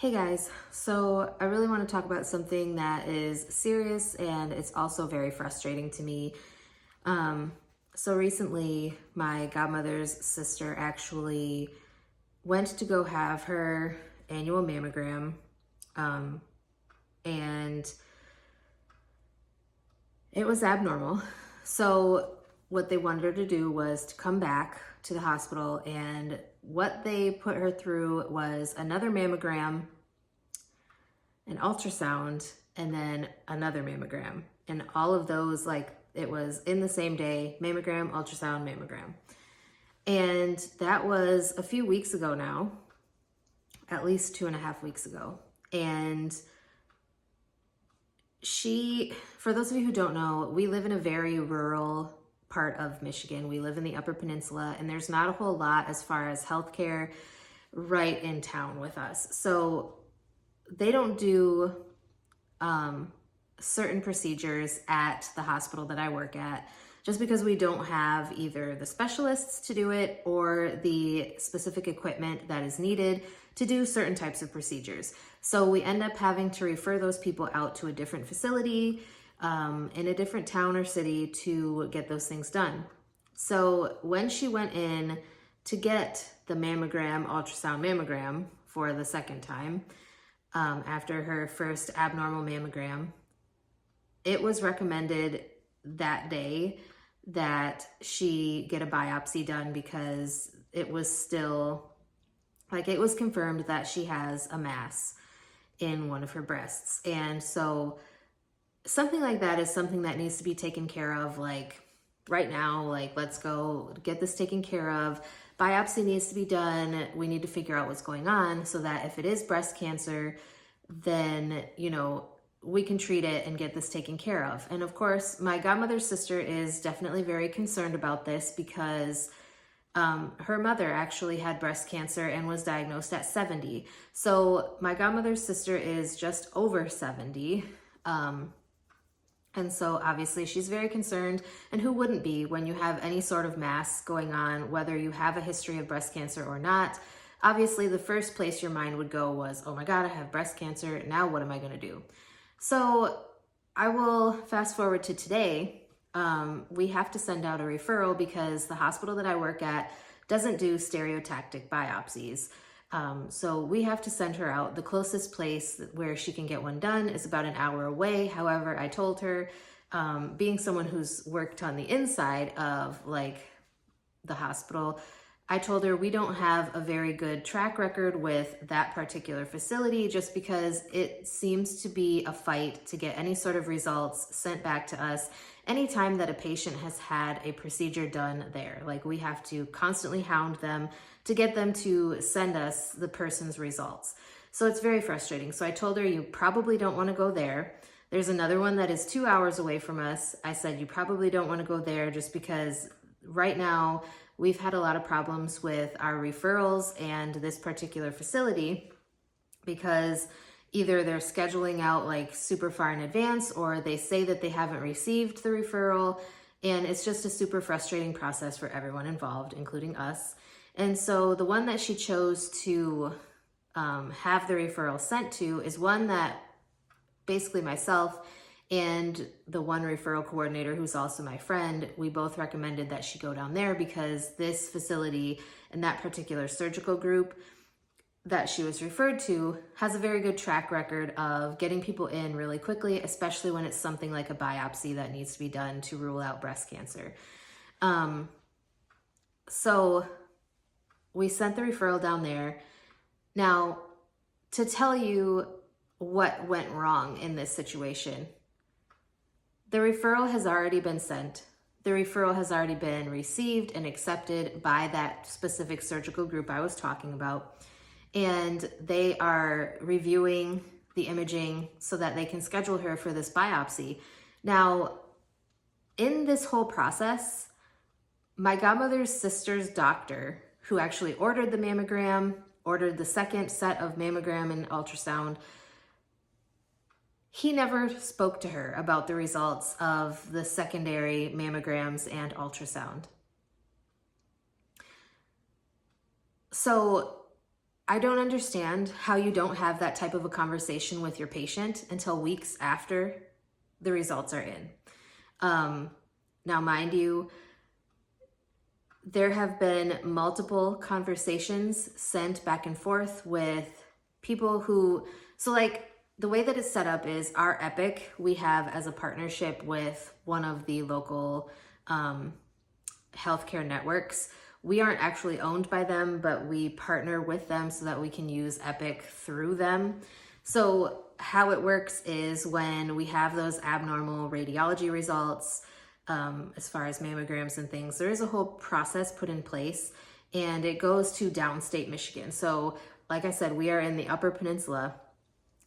Hey guys, so I really want to talk about something that is serious and it's also very frustrating to me. Um, so recently, my godmother's sister actually went to go have her annual mammogram, um, and it was abnormal. So what they wanted her to do was to come back to the hospital, and what they put her through was another mammogram, an ultrasound, and then another mammogram. And all of those, like, it was in the same day: mammogram, ultrasound, mammogram. And that was a few weeks ago now, at least 2.5 weeks ago. And for those of you who don't know, we live in a very rural part of Michigan. We live in the Upper Peninsula, and there's not a whole lot as far as healthcare right in town with us. So they don't do certain procedures at the hospital that I work at, just because we don't have either the specialists to do it or the specific equipment that is needed to do certain types of procedures. So we end up having to refer those people out to a different facility in a different town or city to get those things done. So when she went in to get the ultrasound mammogram for the second time, after her first abnormal mammogram, it was recommended that day that she get a biopsy done because it was confirmed that she has a mass in one of her breasts. And so something like that is something that needs to be taken care of, like right now. Like, let's go get this taken care of. Biopsy needs to be done. We need to figure out what's going on so that if it is breast cancer, then, we can treat it and get this taken care of. And of course, my godmother's sister is definitely very concerned about this because her mother actually had breast cancer and was diagnosed at 70. So my godmother's sister is just over 70. And so obviously she's very concerned, and who wouldn't be when you have any sort of mass going on, whether you have a history of breast cancer or not. Obviously the first place your mind would go was, oh my God, I have breast cancer. Now what am I going to do? So I will fast forward to today. We have to send out a referral because the hospital that I work at doesn't do stereotactic biopsies. So we have to send her out. The closest place where she can get one done is about an hour away. However, I told her, being someone who's worked on the inside of like the hospital, I told her we don't have a very good track record with that particular facility, just because it seems to be a fight to get any sort of results sent back to us anytime that a patient has had a procedure done there. Like, we have to constantly hound them to get them to send us the person's results. So it's very frustrating. So I told her, you probably don't want to go there. There's another one that is 2 hours away from us. I said, you probably don't want to go there just because right now we've had a lot of problems with our referrals and this particular facility, because either they're scheduling out like super far in advance, or they say that they haven't received the referral. And it's just a super frustrating process for everyone involved, including us. And so the one that she chose to have the referral sent to is one that basically myself and the one referral coordinator, who's also my friend, we both recommended that she go down there because this facility and that particular surgical group that she was referred to has a very good track record of getting people in really quickly, especially when it's something like a biopsy that needs to be done to rule out breast cancer. So we sent the referral down there. Now, to tell you what went wrong in this situation, the referral has already been sent. The referral has already been received and accepted by that specific surgical group I was talking about. And they are reviewing the imaging so that they can schedule her for this biopsy. Now, in this whole process, my godmother's sister's doctor, who actually ordered the mammogram, ordered the second set of mammogram and ultrasound, he never spoke to her about the results of the secondary mammograms and ultrasound. So I don't understand how you don't have that type of a conversation with your patient until weeks after the results are in. Now, mind you, there have been multiple conversations sent back and forth with people who, so like the way that it's set up is our Epic, we have as a partnership with one of the local healthcare networks. We aren't actually owned by them, but we partner with them so that we can use Epic through them. So how it works is when we have those abnormal radiology results, as far as mammograms and things, there is a whole process put in place, and it goes to downstate Michigan. So like I said, we are in the Upper Peninsula.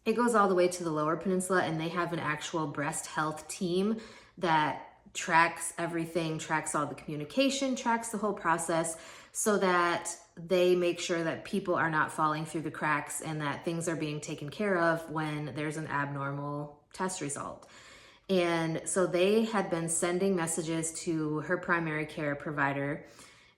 It goes all the way to the Lower Peninsula, and they have an actual breast health team that tracks everything, tracks all the communication, tracks the whole process, so that they make sure that people are not falling through the cracks and that things are being taken care of when there's an abnormal test result. And so they had been sending messages to her primary care provider,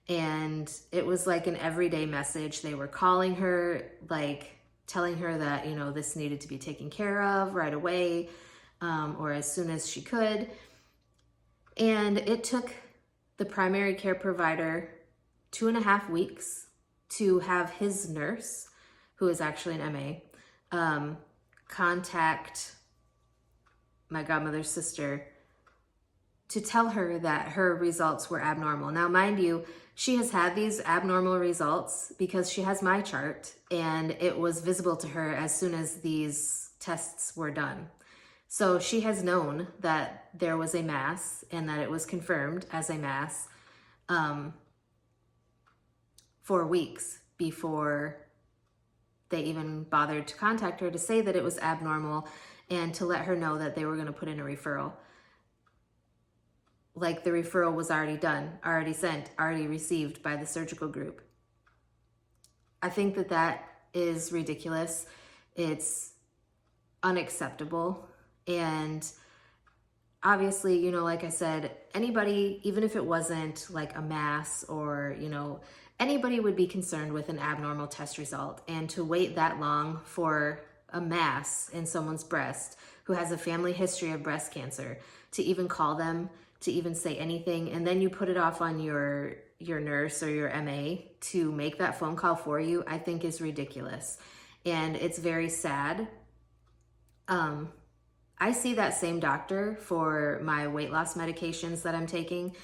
and it was like an everyday message. They were calling her, like telling her that, you know, this needed to be taken care of right away, or as soon as she could. And it took the primary care provider 2.5 weeks to have his nurse, who is actually an MA, contact my godmother's sister to tell her that her results were abnormal. Now, mind you, she has had these abnormal results because she has my chart, and it was visible to her as soon as these tests were done. So she has known that there was a mass and that it was confirmed as a mass for weeks before they even bothered to contact her to say that it was abnormal and to let her know that they were going to put in a referral. Like the referral was already done, already sent, already received by the surgical group. I think that that is ridiculous. It's unacceptable. And obviously, you know, like I said, anybody, even if it wasn't like a mass or, you know, anybody would be concerned with an abnormal test result. And to wait that long for a mass in someone's breast who has a family history of breast cancer, to even call them, to even say anything, and then you put it off on your nurse or your MA to make that phone call for you, I think is ridiculous. And it's very sad. I see that same doctor for my weight loss medications that I'm taking.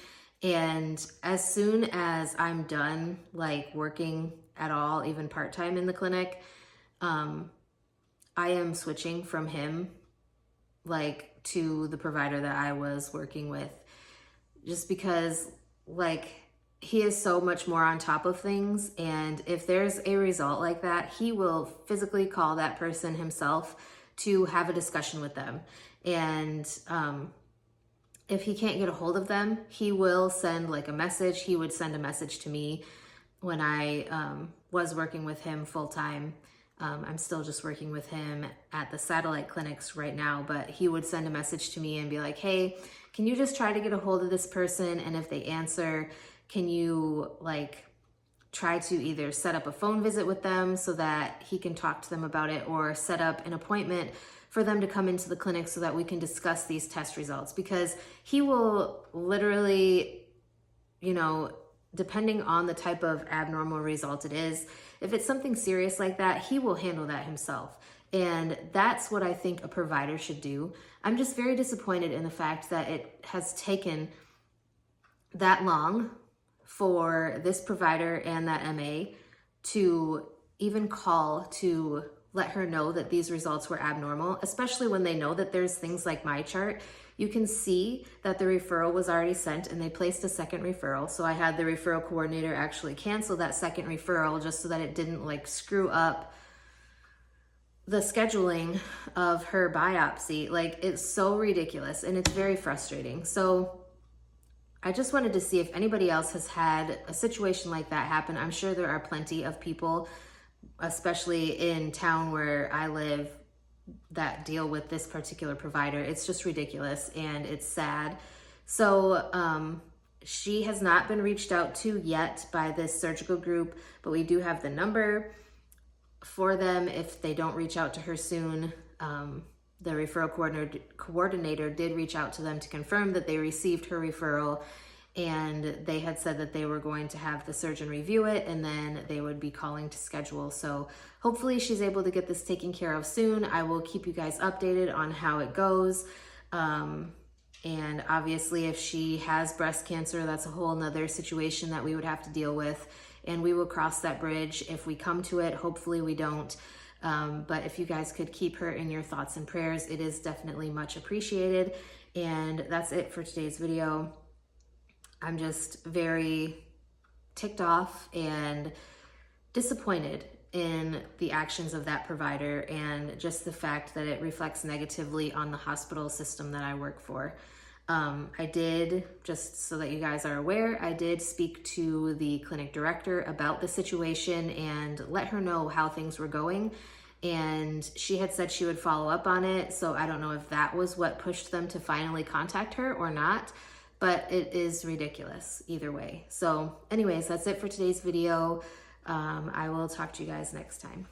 And as soon as I'm done, like working at all, even part-time in the clinic, I am switching from him, like, to the provider that I was working with, just because, like, he is so much more on top of things. And if there's a result like that, he will physically call that person himself to have a discussion with them. And if he can't get a hold of them, he will send like a message. He would send a message to me when I was working with him full time. I'm still just working with him at the satellite clinics right now, but he would send a message to me and be like, hey, can you just try to get a hold of this person? And if they answer, can you like try to either set up a phone visit with them so that he can talk to them about it, or set up an appointment for them to come into the clinic so that we can discuss these test results? Because he will literally, you know, depending on the type of abnormal result it is, if it's something serious like that, he will handle that himself. And that's what I think a provider should do. I'm just very disappointed in the fact that it has taken that long for this provider and that MA to even call to let her know that these results were abnormal, especially when they know that there's things like my chart. You can see that the referral was already sent and they placed a second referral. So I had the referral coordinator actually cancel that second referral just so that it didn't like screw up the scheduling of her biopsy. Like, it's so ridiculous and it's very frustrating. So I just wanted to see if anybody else has had a situation like that happen. I'm sure there are plenty of people, especially in town where I live, that deal with this particular provider. It's just ridiculous and it's sad. So she has not been reached out to yet by this surgical group, but we do have the number. for them if they don't reach out to her soon. The referral coordinator did reach out to them to confirm that they received her referral, and they had said that they were going to have the surgeon review it and then they would be calling to schedule. So hopefully she's able to get this taken care of soon. I will keep you guys updated on how it goes. And obviously if she has breast cancer, that's a whole nother situation that we would have to deal with, and we will cross that bridge if we come to it. Hopefully we don't. But if you guys could keep her in your thoughts and prayers, it is definitely much appreciated. And that's it for today's video. I'm just very ticked off and disappointed in the actions of that provider, and just the fact that it reflects negatively on the hospital system that I work for. I did, just so that you guys are aware, I did speak to the clinic director about the situation and let her know how things were going. And she had said she would follow up on it. So I don't know if that was what pushed them to finally contact her or not, but it is ridiculous either way. So anyways, that's it for today's video. I will talk to you guys next time.